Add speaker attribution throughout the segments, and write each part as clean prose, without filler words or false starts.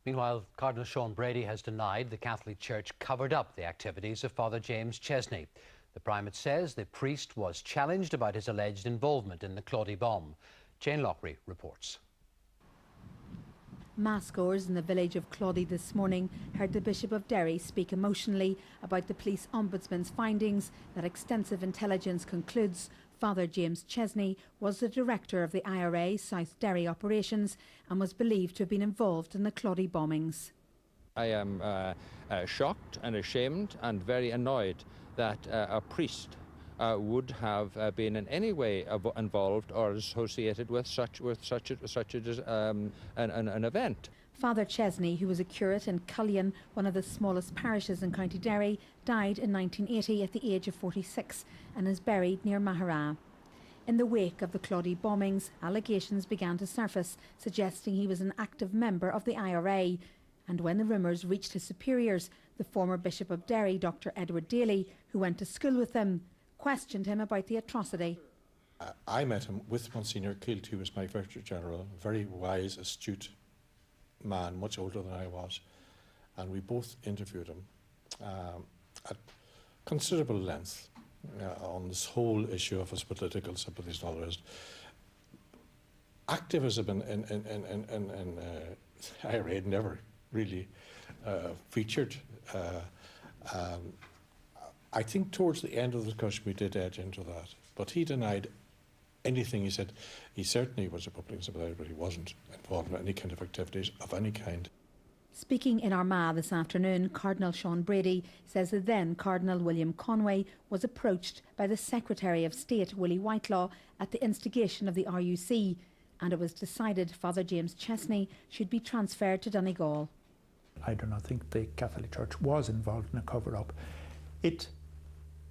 Speaker 1: Meanwhile, Cardinal Sean Brady has denied the Catholic Church covered up the activities of Father James Chesney. The primate says the priest was challenged about his alleged involvement in the Claudy bomb. Jane Lockery reports.
Speaker 2: Massgoers in the village of Claudy this morning heard the Bishop of Derry speak emotionally about the police ombudsman's findings that extensive intelligence concludes Father James Chesney was the director of the IRA South Derry operations and was believed to have been involved in the Claudy bombings.
Speaker 3: I am shocked and ashamed and very annoyed that a priest would have been in any way involved or associated with such an event.
Speaker 2: Father Chesney, who was a curate in Cullion, one of the smallest parishes in County Derry, died in 1980 at the age of 46 and is buried near Mahara. In the wake of the Claudy bombings, allegations began to surface, suggesting he was an active member of the IRA. And when the rumours reached his superiors, the former Bishop of Derry, Dr. Edward Daly, who went to school with him, questioned him about the atrocity.
Speaker 4: I met him with Monsignor Kilt, who was my Vicar General, a very wise, astute man, much older than I was, and we both interviewed him at considerable length on this whole issue of his political sympathies and all the rest. Activism in IRA never really featured. I think towards the end of the discussion we did edge into that, but he denied anything. He said he certainly was a Republican sympathiser, but he wasn't involved in any kind of activities of any kind.
Speaker 2: Speaking in Armagh this afternoon, Cardinal Sean Brady says that then Cardinal William Conway was approached by the Secretary of State, Willie Whitelaw, at the instigation of the RUC, and it was decided Father James Chesney should be transferred to Donegal.
Speaker 5: I do not think the Catholic Church was involved in a cover-up. It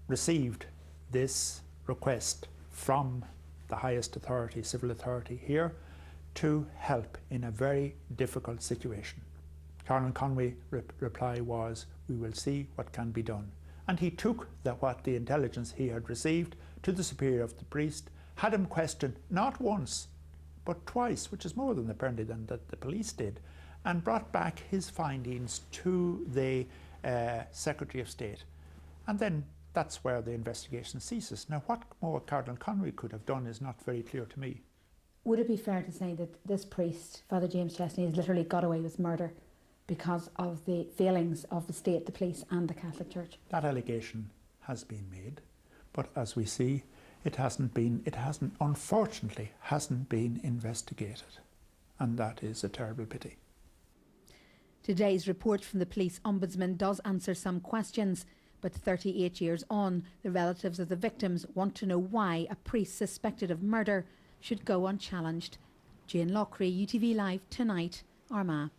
Speaker 5: received this request from the highest authority, civil authority here, to help in a very difficult situation. Cardinal Conway's reply was, "We will see what can be done." And he took what the intelligence he had received to the superior of the priest, had him questioned not once, but twice, which is more than apparently than that the police did, and brought back his findings to the Secretary of State. And then that's where the investigation ceases. Now, what more Cardinal Conway could have done is not very clear to me.
Speaker 2: Would it be fair to say that this priest, Father James Chesney, has literally got away with murder because of the failings of the state, the police and the Catholic Church?
Speaker 5: That allegation has been made, but as we see, unfortunately hasn't been investigated, and that is a terrible pity.
Speaker 2: Today's report from the police ombudsman does answer some questions, but 38 years on, the relatives of the victims want to know why a priest suspected of murder should go unchallenged. Jane Lockery, UTV Live, Tonight, Armagh.